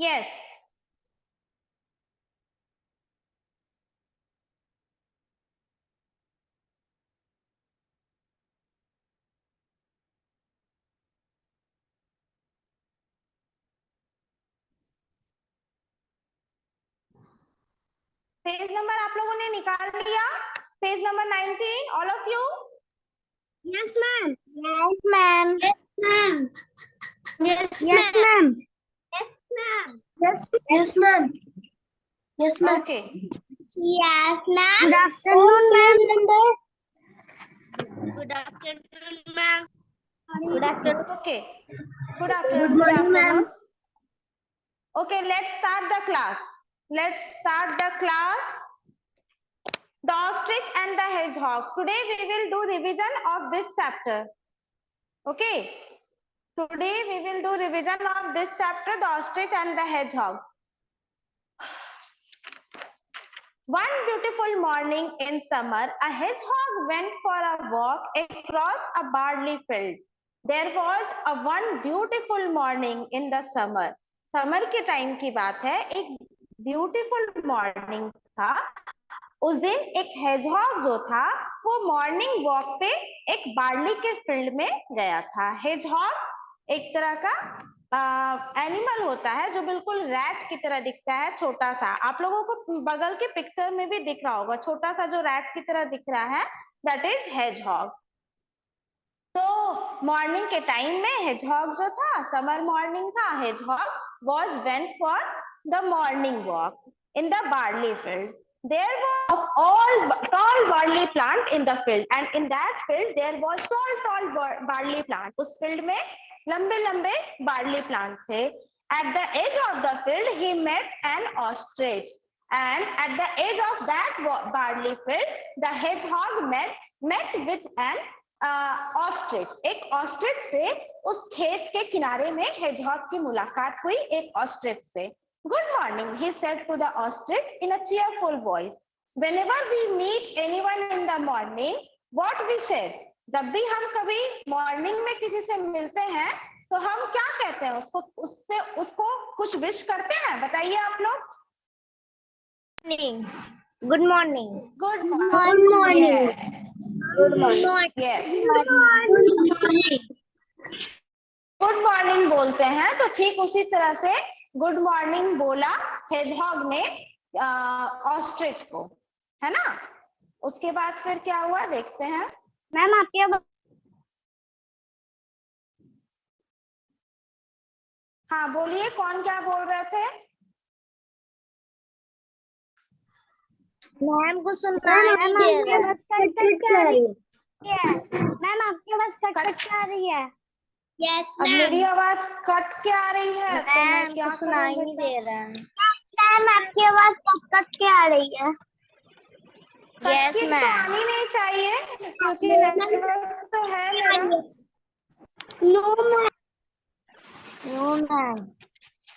Yes. Page number आप लोगों ने निकाल लिया? Page number 19, all of you? Yes, ma'am. Yes, ma'am. Yes, ma'am. Yes, Yes, ma'am. Yes, ma'am. Yes, yes, ma'am. Yes, ma'am. Okay. Yes, ma'am. Good afternoon, ma'am. Good afternoon, ma'am. Good afternoon. Okay. Good afternoon. Good morning, ma'am. Okay, let's start the class. Let's start the class. The ostrich and the hedgehog. Today we will do revision of this chapter. Okay. Today we will do revision of this chapter, the ostrich and the hedgehog. One beautiful morning in summer, a hedgehog went for a walk across a barley field. There was a one beautiful morning in the summer. Summer के time की बात है, एक beautiful morning था। उस दिन एक hedgehog जो था वो मॉर्निंग वॉक पे एक बार्ली के फील्ड में गया था। हेजहॉग एक तरह का एनिमल होता है जो बिल्कुल रैट की तरह दिखता है, छोटा सा। आप लोगों को बगल के पिक्चर में भी दिख रहा होगा, छोटा सा जो रैट की तरह दिख रहा है, दैट इज हेजहॉग। तो मॉर्निंग के टाइम में हेजहॉग जो था, समर मॉर्निंग था, hedgehog was went for the morning walk in the barley field. There was all tall barley plant in the field, and in that field there was tall barley plant. उस field में लंबे लंबे barley plant थे। At the edge of the field he met an ostrich, and at the edge of that barley field the hedgehog met with an ostrich. एक ostrich से उस खेत के किनारे में हेजहॉग की मुलाकात हुई एक ऑस्ट्रिच से। Good morning, he said to the ostrich in a cheerful voice. Whenever we meet anyone in the morning, what we said? जब भी हम कभी मॉर्निंग में किसी से मिलते हैं तो हम क्या कहते हैं उसको कुछ विश करते हैं? बताइए आप लोग। Good morning. Good morning. Yes. Good morning. Yes. Good morning. Good morning बोलते हैं, तो ठीक उसी तरह से गुड मॉर्निंग बोला हेजहॉग ने ऑस्ट्रिच को, है ना। उसके बाद फिर क्या हुआ देखते हैं। मैम आपके हाँ बोलिए, कौन क्या बोल रहे थे? मैम को सुनाई नहीं दे रहा है। मैम आपके पास कट आ रही है। यस अब मेरी आवाज कट के आ रही है तो मैं क्या सुनाई करूं नहीं बेटा? दे रहा है। मैम आपकी आवाज कट के आ रही है। Yes ma'am. तो आनी नहीं चाहिए क्योंकि नेटवर्क तो है मेरा। No ma'am. No ma'am.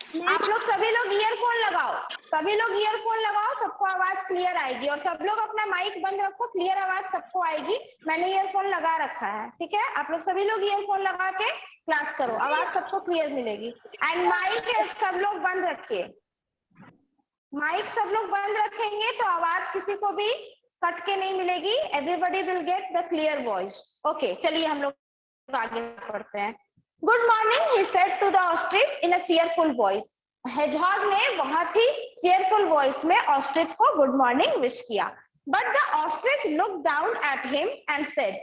आप लोग सभी लोग ईयरफोन लगाओ, सभी लोग ईयरफोन लगाओ, सबको आवाज क्लियर आएगी। और सब लोग अपना माइक बंद रखो, क्लियर आवाज सबको आएगी। मैंने ईयरफोन लगा रखा है, ठीक है। आप लोग सभी लोग ईयरफोन लगा के क्लास करो, आवाज सबको क्लियर मिलेगी। एंड माइक सब लोग बंद रखिए, माइक सब लोग बंद रखेंगे तो आवाज किसी को भी कट के नहीं मिलेगी। Everybody will get the clear voice. Okay, चलिए हम लोग आगे बढ़ते हैं। Good morning, he said to the ostrich in a cheerful voice. Hedgehog ने बहुत ही cheerful voice में ऑस्ट्रिच को गुड मॉर्निंग विश किया। But the ostrich looked down at him and said,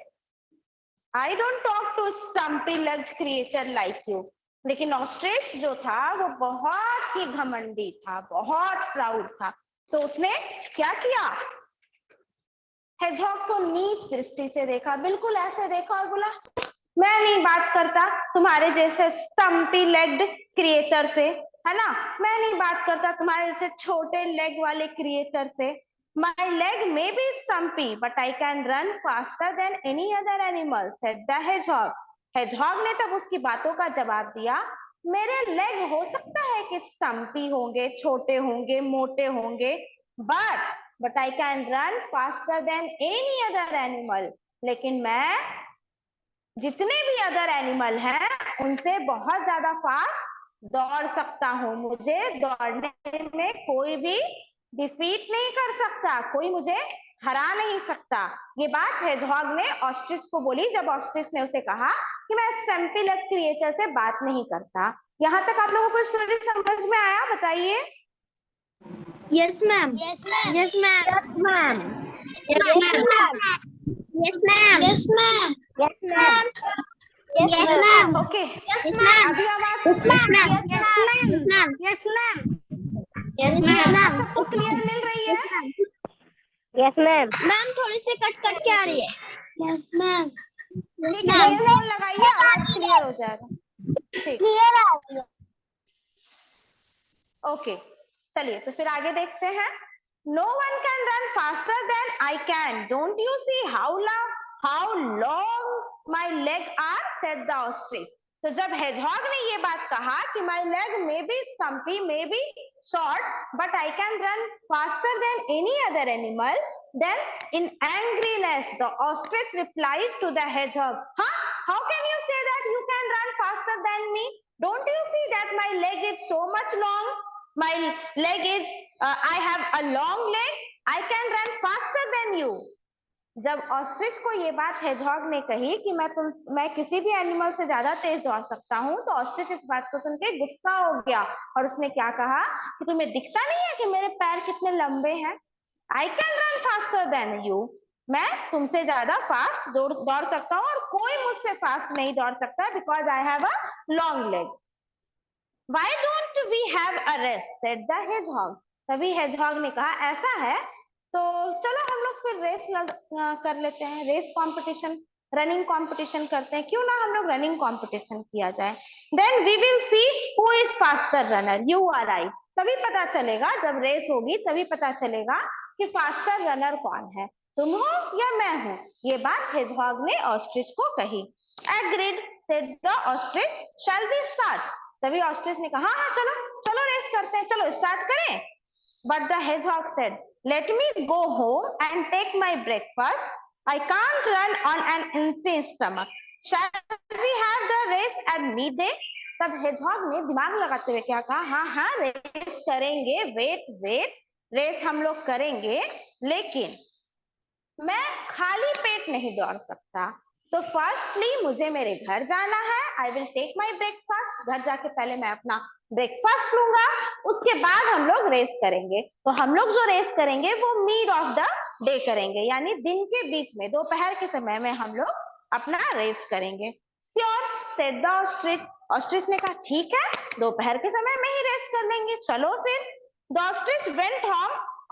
I don't talk to stumpy-legged creature like you. लेकिन ostrich जो था वो बहुत ही घमंडी था, बहुत प्राउड था। तो उसने क्या किया? हेजहॉग को नीच दृष्टि से देखा, बिल्कुल ऐसे देखा और बोला, मैं नहीं बात करता तुम्हारे जैसे स्टम्पी लेग्ड क्रिएचर से, है ना। मैं नहीं बात करता तुम्हारे जैसे छोटे लेग वाले क्रिएचर से। My leg may be stumpy, but I can run faster than any other animal, said the hedgehog. hedgehog ने तब उसकी बातों का जवाब दिया, मेरे लेग हो सकता है कि स्टम्पी होंगे, छोटे होंगे, मोटे होंगे, but I can run faster than any other animal. लेकिन मैं जितने भी अदर एनिमल हैं उनसे बहुत ज्यादा फास्ट दौड़ सकता हूँ, मुझे दौड़ने में कोई भी डिफीट नहीं कर सकता, कोई मुझे हरा नहीं सकता। ये बात हेजहॉग ने ऑस्ट्रिच को बोली जब ऑस्ट्रिच ने उसे कहा कि मैं स्टम्पी लेग क्रिएचर से बात नहीं करता। यहाँ तक आप लोगों को स्टोरी समझ में आया? बताइए। Yes ma'am. Yes ma'am. Yes ma'am. Yes ma'am. Yes ma'am. Yes ma'am. Yes ma'am. Yes ma'am. Yes ma'am. Okay, yes ma'am. अभी आवाज yes ma'am. Yes ma'am. Yes ma'am. Yes ma'am. Yes क्या ma'am. आवाज सबको clear मिल रही है? Yes ma'am. Yes ma'am. Ma'am थोड़ी सी cut cut के आ रही है। Yes ma'am. यस ठीक है, मैम। ईयरफोन लगाइए, आवाज क्लियर हो जाएगा। ठीक, क्लियर आ रही है। ओके, चलिए तो फिर आगे देखते हैं। No one can run faster than I can, don't you see how long my leg are, said the ostrich. तो जब हेजहॉग ने ये बात कहा कि my leg may be stumpy, may be short, but I can run faster than any other animal, then in angriness the ostrich replied to the hedgehog, huh, how can you say that you can run faster than me? Don't you see that my leg is so much long? My leg is I have a long leg, I can run faster than you. जब ostrich को ये बात hedgehog ने कही कि मैं किसी भी एनिमल से ज्यादा तेज दौड़ सकता हूँ, तो ऑस्ट्रिच इस बात को सुन के गुस्सा हो गया और उसने क्या कहा कि तुम्हें दिखता नहीं है कि मेरे पैर कितने लंबे हैं? आई can run faster then you, मैं तुमसे ज्यादा फास्ट दौड़ सकता हूँ और कोई मुझसे फास्ट नहीं दौड़ सकता, because I have a long leg. Why don't we have a race? said the hedgehog. तभी hedgehog ने कहा ऐसा है तो चलो हम लोग फिर रेस कर लेते हैं, रेस कंपटीशन, रनिंग कंपटीशन करते हैं, क्यों ना हम लोग रनिंग कंपटीशन किया जाए। Then we will see who is faster runner, you or I. तभी पता चलेगा, जब रेस होगी तभी पता चलेगा कि फास्टर रनर कौन है, तुम हो या मैं हूँ। ये बात hedgehog ने ऑस्ट्रिच को कही। Agreed, said the ostrich. Shall we start? तभी ऑस्ट्रिच ने कहा हाँ चलो चलो रेस करते हैं, चलो स्टार्ट करें। But the hedgehog said, let me go home and take my breakfast, I can't run on an empty stomach, shall we have the race at midday? तब हेजहॉग ने दिमाग लगाते हुए क्या कहा, हाँ हाँ रेस करेंगे, वेट वेट, रेस हम लोग करेंगे, लेकिन मैं खाली पेट नहीं दौड़ सकता। तो फर्स्टली मुझे मेरे घर जाना है, I will take my breakfast, घर जाके पहले मैं अपना ब्रेकफास्ट लूंगा, उसके बाद हम लोग रेस करेंगे। तो हम लोग जो रेस करेंगे वो मिड ऑफ द डे करेंगे, यानी दिन के बीच में, दोपहर के समय में हम लोग अपना रेस करेंगे। Sure, said the ostrich. Ostrich ने कहा ठीक है, दोपहर के समय में ही रेस कर लेंगे, चलो फिर। The ostrich went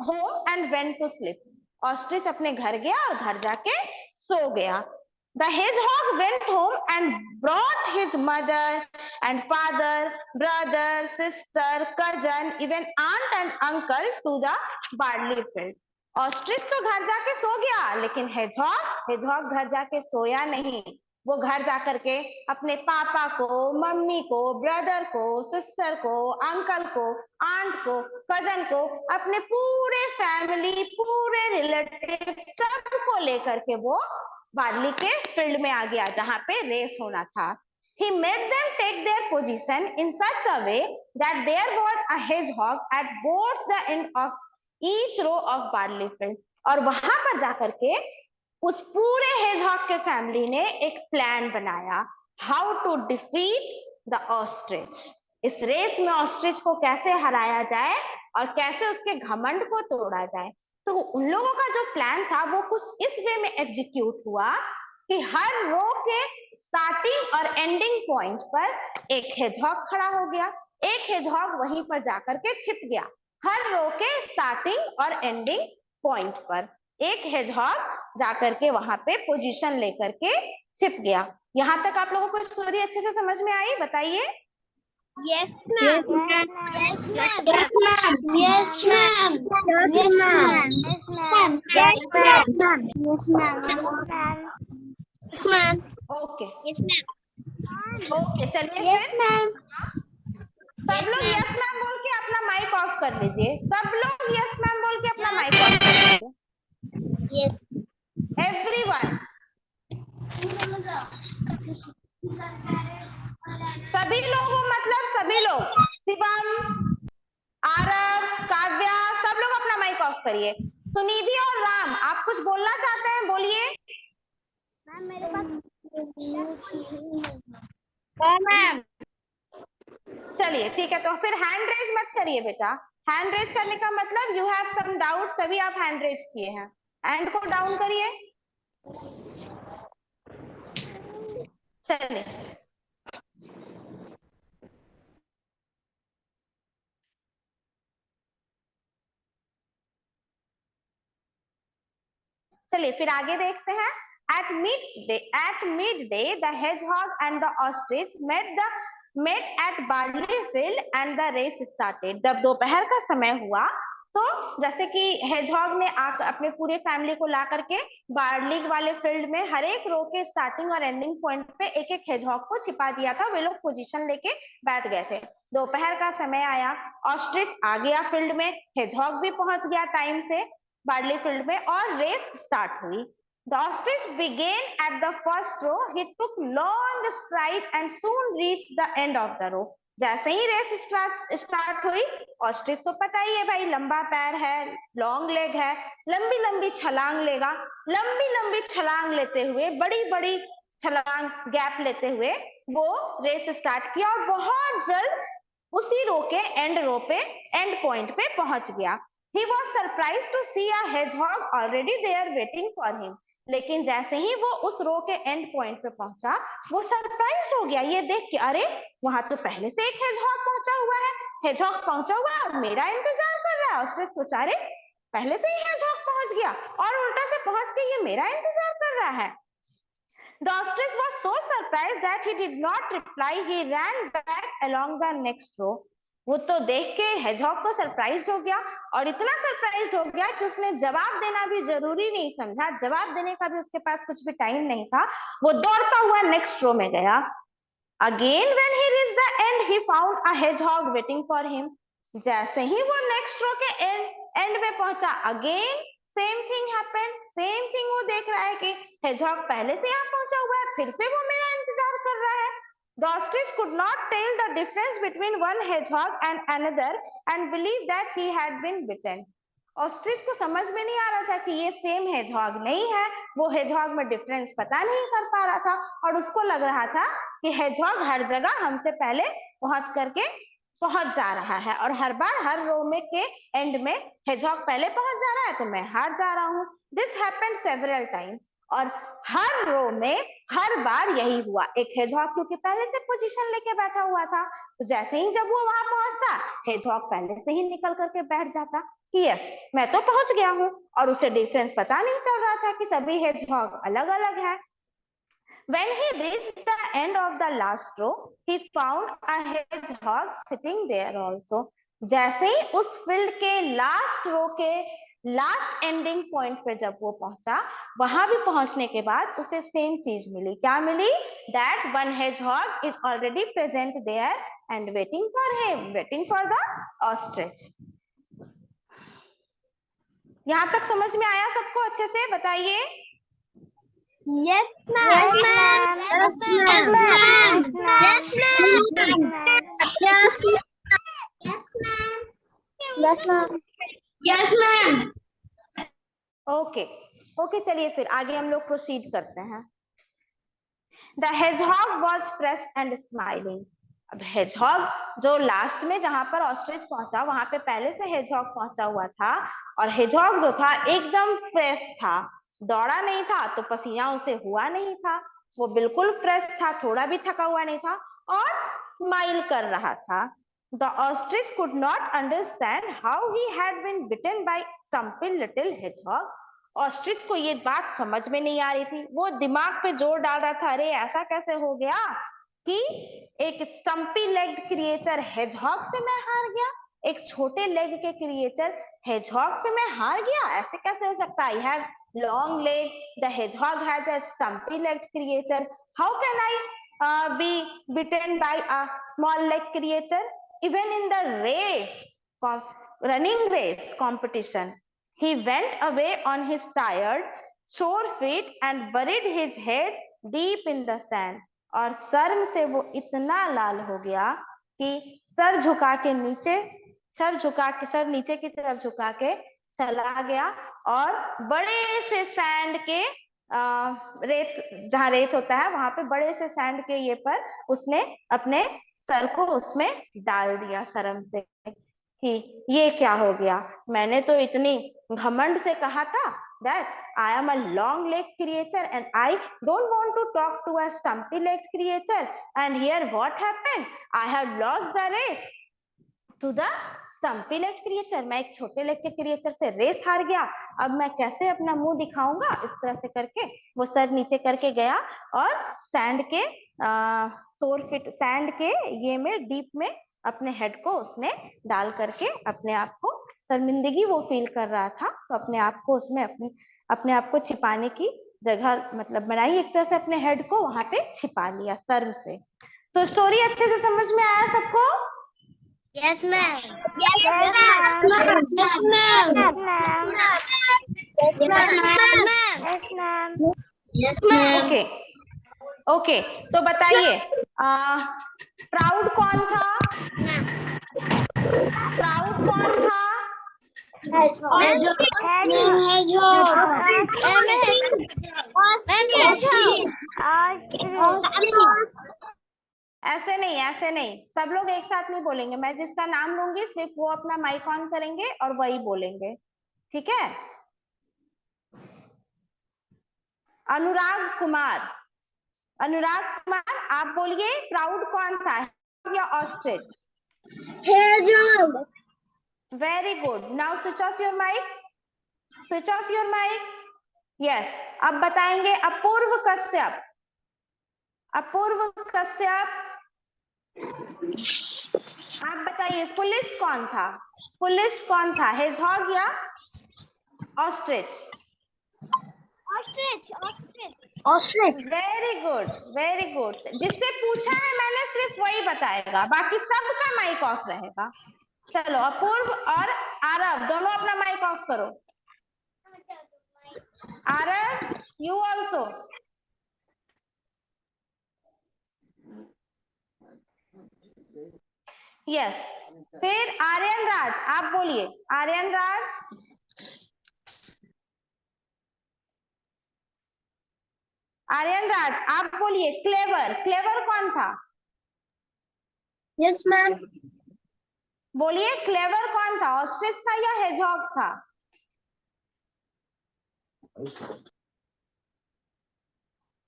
home and went to sleep. Ostrich अपने घर गया और घर जाके सो गया। The hedgehog went home and brought his mother and father, brother, sister, cousin, even aunt and uncle to the barley field. Ostrich तो घर जाके सो गया, लेकिन हेजहॉग घर जाके सोया नहीं। वो घर जाकर के अपने पापा को, मम्मी को, ब्रदर को, सिस्टर को, अंकल को, आंट को, कजन को, अपने पूरे फैमिली, पूरे रिलेटिव सबको लेकर के वो बार्ली के फील्ड में आ गया जहां पे रेस होना था। He made them take their position in such a way that there was a hedgehog at both the end of each row of barley field. और वहां पर जाकर के उस पूरे hedgehog के फैमिली ने एक प्लान बनाया, how to defeat the ostrich. इस रेस में ऑस्ट्रिच को कैसे हराया जाए और कैसे उसके घमंड को तोड़ा जाए। तो उन लोगों का जो प्लान था वो कुछ इस वे में एग्जीक्यूट हुआ कि हर रो के स्टार्टिंग और एंडिंग पॉइंट पर एक हेजहॉग खड़ा हो गया, एक हेजहॉग वहीं पर जाकर के छिप गया। हर रो के स्टार्टिंग और एंडिंग पॉइंट पर एक हेजहॉग जाकर के वहां पे पोजीशन लेकर के छिप गया। यहां तक आप लोगों को स्टोरी अच्छे से समझ में आई? बताइए। Yes, ma'am. Yes, ma'am. Yes, ma'am. Yes, ma'am. Yes, ma'am. Yes, ma'am. Yes, ma'am. Yes, ma'am. Okay Yes, ma'am. Okay, चलिए Yes, फिर ma'am. सब लोग यस मैम बोल के अपना माइक ऑफ कर लीजिए। सब लोग यस मैम बोल के अपना माइक ऑफ कर लीजिए। Yes. एवरीवन। सभी लोग मतलब सभी लोग, शिवम, आरव, काव्या, सब लोग अपना माइक ऑफ करिए। सुनिधि और राम, आप कुछ बोलना चाहते हैं, बोलिए। मैम मेरे पास मैम चलिए ठीक है, तो फिर हैंड रेज मत करिए बेटा। हैंड रेज करने का मतलब यू हैव सम डाउट, तभी आप हैंड रेज किए हैं। हैंड को डाउन करिए। चलिए चलिए फिर आगे देखते हैं। At midday, the hedgehog and the ostrich met at barley field and the race started. जब दोपहर का समय हुआ तो जैसे कि हेजहॉग ने अपने पूरे फैमिली को ला करके बार्ली वाले फील्ड में हर एक रो के स्टार्टिंग और एंडिंग पॉइंट पे एक एक हेजहॉग को छिपा दिया था। वे लोग पोजीशन लेके बैठ गए थे। दोपहर का समय आया, ऑस्ट्रिच आ गया फील्ड में, हेजहॉग भी पहुंच गया टाइम से बार्ली फील्ड में और रेस स्टार्ट हुई। The ostrich began at the first row. He took long stride and soon reached the end of the row. जैसे ही रेस स्टार्ट हुई, ऑस्ट्रिच तो पता ही है भाई, लंबा पैर है, लॉन्ग लेग है, लंबी लंबी छलांग लेगा। लंबी लंबी छलांग लेते हुए, बड़ी बड़ी छलांग गैप लेते हुए वो रेस स्टार्ट किया और बहुत जल्द उसी रो के एंड पॉइंट पे पहुंच गया। He was surprised to see a hedgehog already there waiting for him. लेकिन जैसे ही वो उस रो के एंड पॉइंट पे पहुंचा, वो सरप्राइज हो गया ये देख के, अरे वहां तो पहले से एक हेजहॉग पहुंचा हुआ है, हेजहॉग पहुंचा हुआ है और मेरा इंतजार कर रहा है। उसने सोचा अरे पहले से ही हेजहॉग पहुंच गया और उल्टा से पहुंच के ये मेरा इंतजार कर रहा है। The ostrich was so surprised that he did not reply. He ran back along the next row. वो तो देख के हेजहॉग को सरप्राइज हो गया और इतना सरप्राइज हो गया कि उसने जवाब देना भी जरूरी नहीं समझा, जवाब देने का भी उसके पास कुछ भी टाइम नहीं था। वो दौड़ता हुआ नेक्स्ट रो में गया। Again when he reached the end, he found a hedgehog waiting for him. जैसे ही वो नेक्स्ट रो के एंड में पहुंचा, again same thing happened. Same thing वो देख रहा है कि हेजहॉग पहले से यहाँ पहुंचा हुआ है, फिर से वो मेरा इंतजार कर रहा है। The ostrich could not tell the difference between one hedgehog and another and believed that he had been bitten. Ostrich को समझ में नहीं आ रहा था कि ये सेम हेजहॉग नहीं है, वो हेजहॉग में डिफरेंस पता नहीं कर पा रहा था और उसको लग रहा था कि हेजहॉग हर जगह हमसे पहले पहुंच जा रहा है और हर बार हर रो में के एंड में हेजहॉग पहले पहुंच जा रहा है तो मैं हार जा रहा हूँ। दिस हैपेंड सेवरल टाइम्स, और हर रो में हर बार यही हुआ। एक हेजहॉग क्योंकि पहले से पोजीशन लेके बैठा हुआ था, तो जैसे ही जब वो वहां पहुंचता, हेजहॉग पहले से ही निकल करके बैठ जाता कि यस मैं तो पहुंच गया हूं, और उसे डिफरेंस पता नहीं चल रहा था कि सभी हेजहॉग अलग अलग है। When he reached the end of the last row, he found a hedgehog sitting there also. जैसे ही उस फील्ड के लास्ट रो के लास्ट एंडिंग पॉइंट पे जब वो पहुंचा, वहां भी पहुंचने के बाद उसे सेम चीज मिली। क्या मिली? That one hedgehog is already present there and waiting for him, waiting for the ostrich. यहाँ तक समझ में आया सबको अच्छे से? बताइए। Yes, ma'am. Yes, ma'am. Yes, ma'am. Yes, ma'am. Yes, ma'am. Yes, ma'am. Yes, ma'am. Okay okay, चलिए फिर आगे हम लोग प्रोसीड करते हैं। The hedgehog was fresh and smiling. अब hedgehog जो लास्ट में जहां पर ऑस्ट्रिच पहुंचा, वहां पे पहले से hedgehog पहुंचा हुआ था और hedgehog जो था एकदम फ्रेश था, दौड़ा नहीं था तो पसीना उसे हुआ नहीं था, वो बिल्कुल फ्रेश था, थोड़ा भी थका हुआ नहीं था और स्माइल कर रहा था। The ostrich could not understand how he had been bitten by stumpy little hedgehog. Ostrich को ये बात समझ में नहीं आ रही थी, वो दिमाग पे जोर डाल रहा था, अरे ऐसा कैसे हो गया कि एक स्टम्पी लेग्ड क्रिएचर हेजहॉग से मैं हार गया, एक छोटे लेग के क्रिएचर हेजहॉग से मैं हार गया, ऐसे कैसे हो सकता है? I have long leg, the hedgehog has a stumpy legged creature, how can I be beaten by a small leg creature? Even in the race, running race competition, he went away on his tired, sore feet and buried his head deep in the sand. और शर्म से वो इतना लाल हो गया कि sir नीचे की तरफ झुका के चला गया और बड़े से सैंड के रेत, जहाँ रेत होता है वहां पे बड़े से सैंड के ये पर उसने अपने सर को उसमें डाल दिया शर्म से कि ये क्या हो गया। मैंने तो इतनी घमंड से कहा था that I am a long leg creature and I don't want to talk to a stumpy leg creature, and here what happened, I have lost the race to the stumpy leg creature। मैं एक छोटे leg के creature से race हार गया, अब मैं कैसे अपना मुंह दिखाऊंगा। इस तरह से करके वो सर नीचे करके गया और सैंड के 4 फीट सैंड के ये में डीप में अपने हेड को उसने डाल करके अपने आप को, शर्मिंदगी वो फील कर रहा था तो अपने आप को उसमें अपने आप को छिपाने की जगह मतलब बनाई, एक तरह से अपने हेड को वहां पे छिपा लिया शर्म से। तो स्टोरी अच्छे से समझ में आया सबको? Yes, ma'am. Yes, ma'am. Yes, ma'am. Yes, ma'am. Yes, ma'am. Yes, ma'am. Okay okay, तो बताइए प्राउड कौन था? प्राउड कौन था? ऐसे नहीं, सब लोग एक साथ नहीं बोलेंगे। मैं जिसका नाम लूंगी सिर्फ वो अपना माइक ऑन करेंगे और वही बोलेंगे, ठीक है? अनुराग कुमार, आप बोलिए प्राउड कौन था, या ostrich? Very good. Now switch off your mic, switch off your mic. Yes, अब बताएंगे अपूर्व कश्यप। आप बताइए फुलिश कौन था? हेजहॉग या ऑस्ट्रिच? Ostrich. Very good. जिससे पूछा है मैंने सिर्फ वही बताएगा, बाकी सबका माइक ऑफ रहेगा। चलो अपूर्व और आरव दोनों अपना माइक ऑफ करो। Aarav you also. यस, फिर आर्यन राज, आप बोलिए। आर्यन राज आप बोलिए क्लेवर कौन था? Yes, ma'am. बोलिए क्लेवर कौन था, ऑस्ट्रिच था या हेजहॉग था?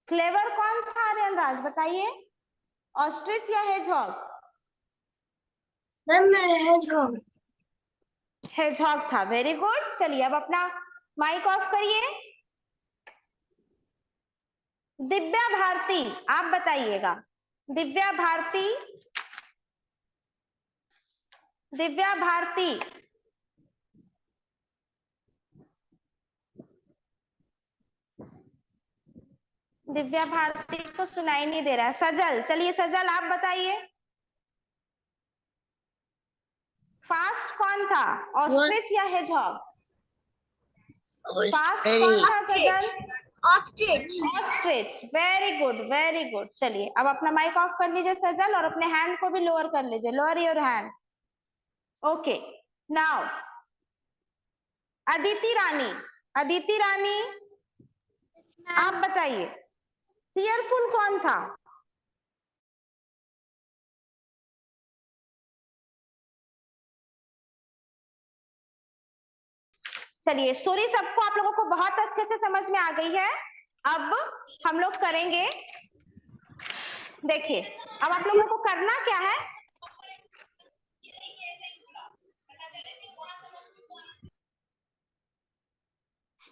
क्लेवर कौन था आर्यन राज बताइए, ऑस्ट्रिच या हेजहॉग? हेजहॉग था। Very good. चलिए अब अपना माइक ऑफ करिए। दिव्या भारती आप बताइएगा। दिव्या भारती को सुनाई नहीं दे रहा है। सजल, चलिए सजल आप बताइए। फास्ट कौन था, ऑस्ट्रिच या हेजहॉग? फास्ट कौन था सजल? ऑस्ट्रिच। Very good. चलिए अब अपना माइक ऑफ कर लीजिए सजल, और अपने हैंड को भी लोअर कर लीजिए। Lower your hand. Okay, now Aditi Rani आप बताइए चीयरफुल कौन था? चलिए स्टोरी सबको, आप लोगों को बहुत अच्छे से समझ में आ गई है। अब हम लोग करेंगे, देखिए अब आप लोगों को करना क्या है,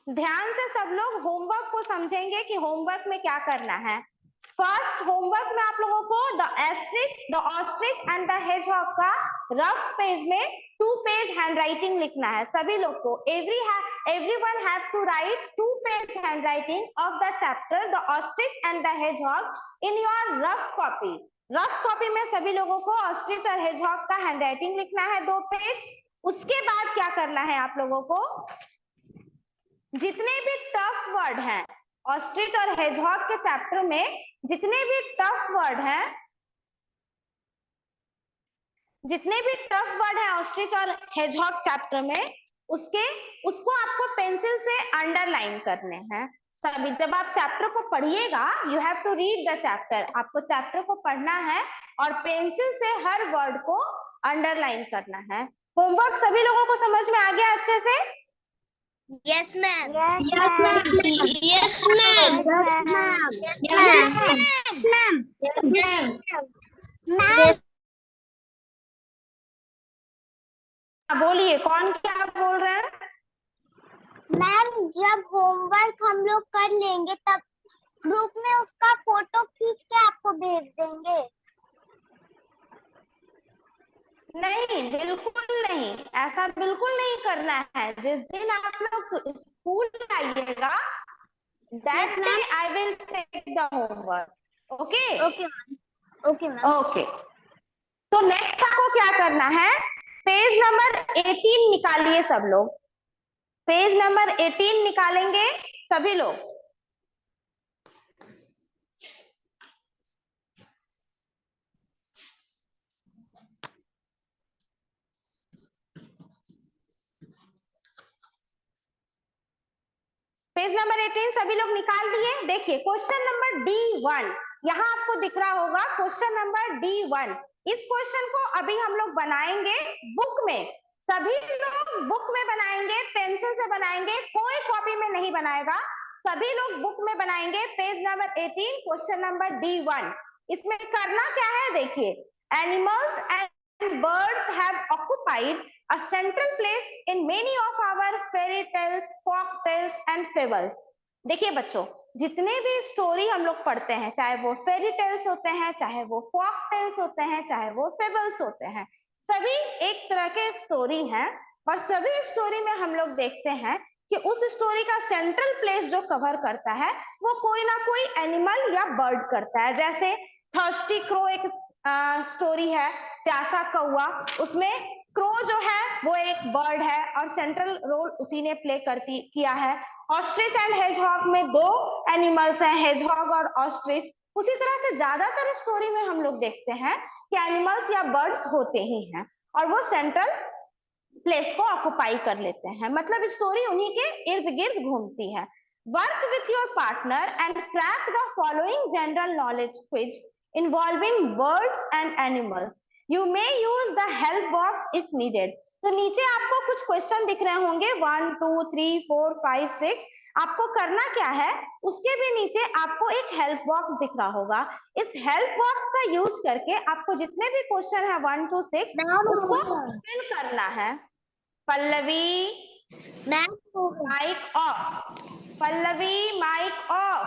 ध्यान से सब लोग होमवर्क को समझेंगे कि होमवर्क में क्या करना है। फर्स्ट होमवर्क में आप लोगों को the ostrich and the hedgehog का रफ पेज में 2 पेज हैंडराइटिंग लिखना है सभी लोग को। everyone have to write 2 page handwriting of the chapter the ostrich and the hedgehog in your rough copy में सभी लोगों को ऑस्ट्रिच और हेजहॉग का हैंडराइटिंग लिखना है 2 पेज। उसके बाद क्या करना है आप लोगों को, जितने भी टफ वर्ड हैं ऑस्ट्रिच और हेजहॉग के चैप्टर में जितने भी टफ वर्ड हैं, ऑस्ट्रिच और हेजहॉग चैप्टर में, उसको आपको पेंसिल से अंडरलाइन करने हैं सभी। जब आप चैप्टर को पढ़िएगा, you have to read the chapter, आपको चैप्टर को पढ़ना है और पेंसिल से हर वर्ड को अंडरलाइन करना है। होमवर्क सभी लोगों को समझ में आ गया अच्छे से? Yes, ma'am. Yes, ma'am. Yes, ma'am. Yes, ma'am. Yes. बोलिए, कौन क्या बोल रहे हैं? मैम, जब होमवर्क हम लोग कर लेंगे तब ग्रुप में उसका फोटो खींच के आपको भेज देंगे। नहीं, बिल्कुल नहीं, ऐसा बिल्कुल नहीं करना है। जिस दिन आप लोग स्कूल आइएगा, that day I will check the homework. Okay okay ma'am. Okay. तो नेक्स्ट आपको क्या करना है, पेज नंबर 18 निकालिए सब लोग। पेज नंबर 18 निकालेंगे सभी लोग। पेज नंबर 18 सभी लोग निकाल दिए? देखिए क्वेश्चन नंबर D1 यहाँ आपको दिख रहा होगा, क्वेश्चन नंबर D1। इस क्वेश्चन को अभी हम लोग बनाएंगे बुक में, सभी लोग बुक में बनाएंगे, पेंसिल से बनाएंगे, कोई कॉपी में नहीं बनाएगा, सभी लोग बुक में बनाएंगे। Page number 18 question number D1। इसमें करना क्या है, देखिए, animals and birds have occupied a central place in many of our fairy tales, folk tales and fables। देखिए बच्चों, जितने भी स्टोरी हम लोग पढ़ते हैं, चाहे वो फेरी टेल्स होते हैं, चाहे वो फोक टेल्स होते हैं, चाहे वो फेबल्स होते हैं, सभी एक तरह के स्टोरी हैं। और सभी स्टोरी में हम लोग देखते हैं कि उस स्टोरी का सेंट्रल प्लेस जो कवर करता है वो कोई ना कोई एनिमल या बर्ड करता है। जैसे थर्स्टी क्रो एक स्टोरी है, प्यासा कौवा, उसमें क्रो जो है वो एक बर्ड है और सेंट्रल रोल उसी ने प्ले किया है। ऑस्ट्रिच एंड हेजहॉग में दो एनिमल्स हैं, हेजहॉग और ऑस्ट्रिच। उसी तरह से ज्यादातर स्टोरी में हम लोग देखते हैं कि एनिमल्स या बर्ड्स होते ही हैं और वो सेंट्रल प्लेस को ऑक्युपाई कर लेते हैं, मतलब स्टोरी उन्हीं के इर्द गिर्द घूमती है। Work with your partner and crack the following general knowledge quiz involving birds and animals. You may use the help box if needed. तो नीचे आपको कुछ क्वेश्चन दिख रहे होंगे 1 2 3 4 5 6। आपको करना क्या है, उसके भी नीचे आपको एक हेल्प बॉक्स दिख रहा होगा। इस हेल्प बॉक्स का यूज करके आपको जितने भी क्वेश्चन है 1 2 6 उसको फिल करना है। Pallavi mic off, Pallavi mic off.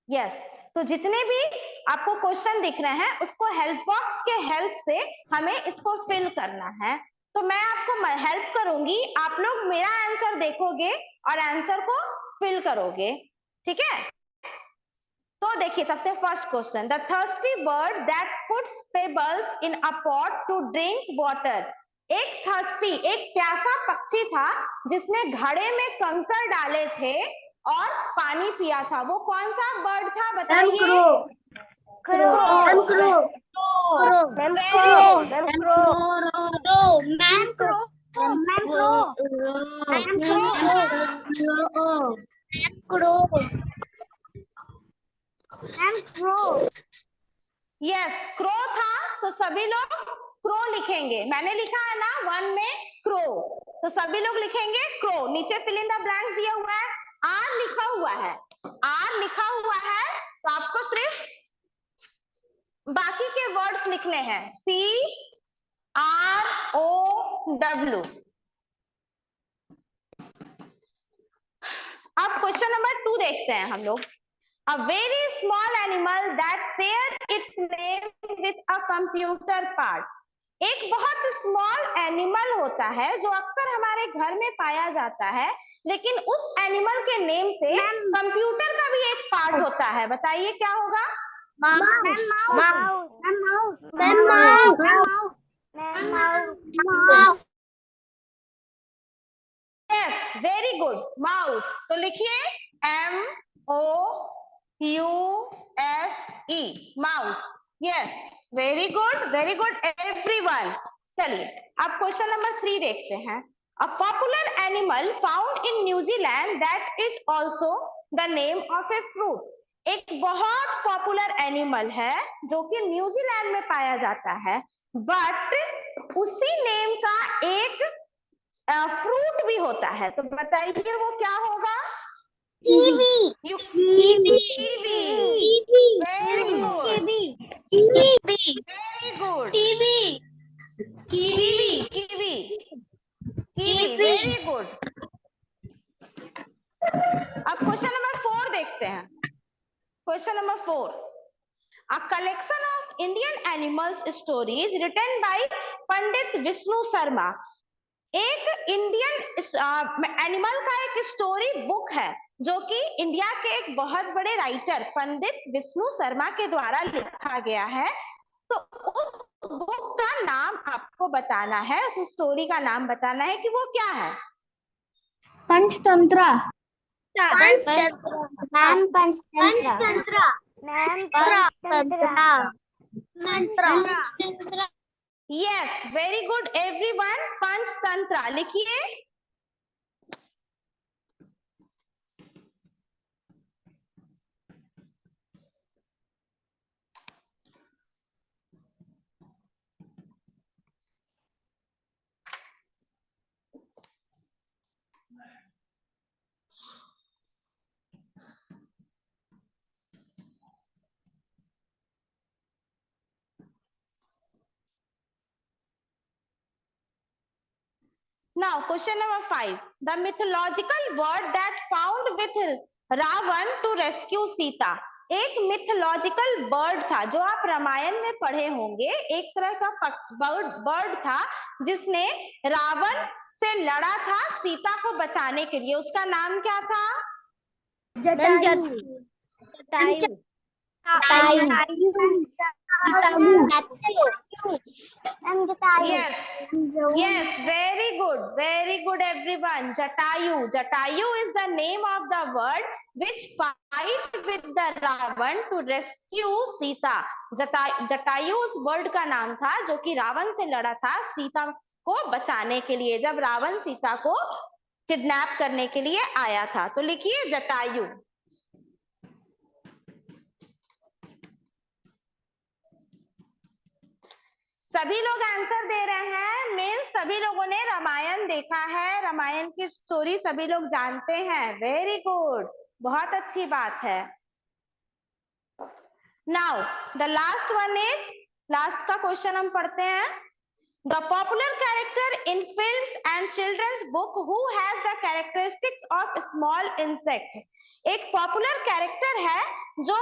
Yes, तो जितने भी आपको क्वेश्चन दिख रहे हैं उसको हेल्प बॉक्स के हेल्प से हमें इसको फिल करना है। तो मैं आपको हेल्प करूंगी, आप लोग मेरा आंसर देखोगे और आंसर को फिल करोगे, ठीक है? तो देखिए सबसे first question, the thirsty bird that puts pebbles in a pot to drink water. एक थर्स्टी, एक प्यासा पक्षी था जिसने घड़े में कंकड़ डाले थे और पानी पिया था। वो कौन सा बर्ड था बताइए? यस, क्रो था। तो सभी लोग क्रो लिखेंगे, मैंने लिखा है ना 1 में क्रो, तो सभी लोग लिखेंगे क्रो। नीचे फिल इन द ब्लैंक दिया हुआ है, आर लिखा हुआ है, आर लिखा हुआ है, तो आपको सिर्फ बाकी के वर्ड्स लिखने हैं, CROW। अब क्वेश्चन नंबर 2 देखते हैं हम लोग। A very small animal that share its name with a computer part। एक बहुत स्मॉल एनिमल होता है जो अक्सर हमारे घर में पाया जाता है, लेकिन उस एनिमल के नेम से कंप्यूटर का भी एक पार्ट होता है। बताइए क्या होगा? Yes very good, mouse. तो लिखिए MOUSE, mouse. Yes very good everyone. चलिए अब क्वेश्चन नंबर 3 देखते हैं। A popular animal found in New Zealand that is also the name of a fruit. एक बहुत पॉपुलर एनिमल है जो कि न्यूजीलैंड में पाया जाता है, बट उसी नेम का एक फ्रूट भी होता है। तो बताइए वो क्या होगा? Kiwi. Kiwi. Kiwi. Very good, kiwi. Very good. Kiwi kiwi, kiwi, kiwi, very good. अब क्वेश्चन नंबर 4 देखते हैं। Question number 4, a collection of Indian animals stories written by Pandit Vishnu Sharma. एक इंडियन एनिमल का एक स्टोरी बुक है जो कि इंडिया के एक बहुत बड़े राइटर पंडित विष्णु शर्मा के द्वारा लिखा गया है। तो उस बुक का नाम आपको बताना है, उस स्टोरी का नाम बताना है कि वो क्या है। Panchatantra. Panchatantra ma'am Panchatantra. Ma'am Panchatantra. Yes very good everyone, Panchatantra लिखिए। Now, question number 5. The mythological bird that found with Ravan to rescue Sita. एक मिथोलॉजिकल बर्ड था जो आप रामायण में पढ़े होंगे, एक तरह का बर्ड था जिसने रावण से लड़ा था सीता को बचाने के लिए। उसका नाम क्या था? Jatayu. Yes, yes, very good everyone. Jatayu. Jatayu is the name of the bird which fight with the Ravan to rescue Sita. Jatayu उस बर्ड का नाम था जो कि रावण से लड़ा था सीता को बचाने के लिए, जब रावण सीता को किडनैप करने के लिए आया था। तो लिखिए जटायु। सभी लोग आंसर दे रहे हैं, मीन्स सभी लोगों ने रामायण देखा है, रामायण की स्टोरी सभी लोग जानते हैं। वेरी गुड, बहुत अच्छी बात है। Now the last one is, लास्ट का क्वेश्चन हम पढ़ते हैं। The popular character in films and children's book who has the characteristics of small insect. एक पॉपुलर कैरेक्टर है जो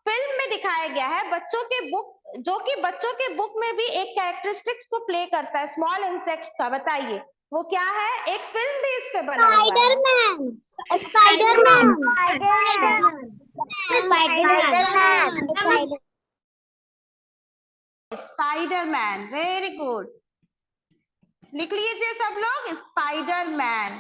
फिल्म में दिखाया गया है, बच्चों के बुक, जो कि बच्चों के बुक में भी एक कैरेक्टरिस्टिक्स को प्ले करता है स्मॉल इंसेक्ट्स का। बताइए वो क्या है? एक फिल्म भी इस पे बना हुआ है। स्पाइडरमैन, वेरी गुड, लिख लीजिए सब लोग, स्पाइडरमैन।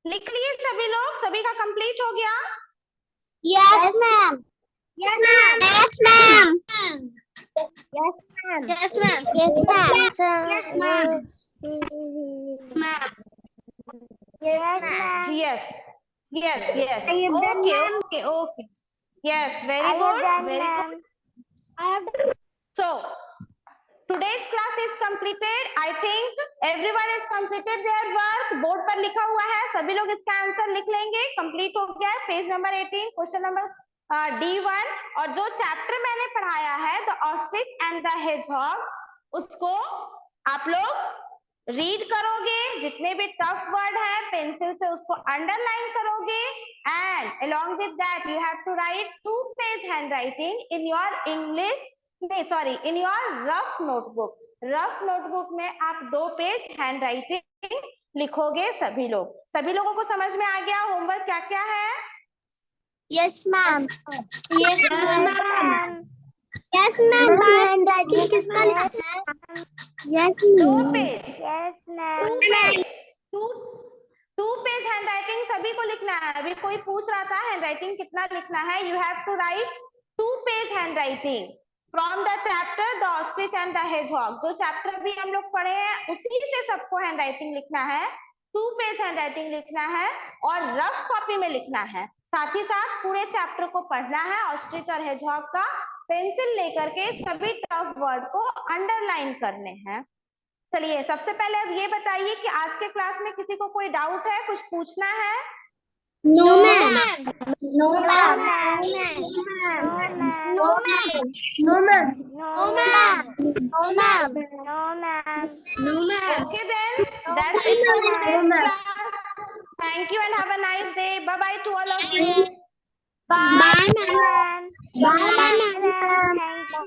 लिख लिए सभी लोग, सभी का कंप्लीट हो गया? Yes, ma'am. Yes, ma'am. Yes, ma'am. Yes, ma'am. Yes, ma'am. Yes, ma'am. Ma'am. Yes, ma'am. Yes, yes, yes. I have done, Okay, ma'am. okay, okay. Yes, very I have good, done, very ma'am. good. So today's class is completed. I think everyone has completed their work. Board पर लिखा हुआ है, सभी लोग इसका answer लिख लेंगे। Complete हो गया है page number 18, question number D1। और जो चैप्टर मैंने पढ़ाया है the ostrich and the hedgehog, उसको आप लोग रीड करोगे, जितने भी टफ वर्ड है पेंसिल से उसको अंडरलाइन करोगे, and along with that you have to write 2-page handwriting in your English नहीं sorry, in your rough notebook. Rough notebook में आप 2 पेज हैंड राइटिंग लिखोगे। सभी लोगों को समझ में आ गया होमवर्क क्या क्या है? Yes, ma'am. Yes, ma'am. Yes, ma'am. Handwriting किसका लिखना है? Yes, 2 ma'am. Page, Yes, 2 ma'am. Page, 2 page hand writing सभी को लिखना है। अभी कोई पूछ रहा था हैंड राइटिंग कितना लिखना है। You have to write 2 page handwriting from the chapter the ostrich and the hedgehog. जो चैप्टर भी हम लोग पढ़े हैं उसी से सबको हैंड राइटिंग लिखना है। 2 पेज हैंड राइटिंग लिखना है और रफ कॉपी में लिखना है। साथ ही साथ पूरे चैप्टर को पढ़ना है, ऑस्ट्रिच और हेजहॉग का। पेंसिल लेकर के सभी टफ वर्ड को अंडरलाइन करने हैं। चलिए सबसे पहले अब ये बताइए कि आज के क्लास में किसी को कोई डाउट है, कुछ पूछना है? No, ma'am. No, ma'am. No, ma'am. No, ma'am. No, ma'am. No, ma'am. No, ma'am. No, ma'am. Okay then, that's it for today's class. Thank you and have a nice day. Bye bye to all of you. Bye, ma'am. Bye, ma'am. Thank you.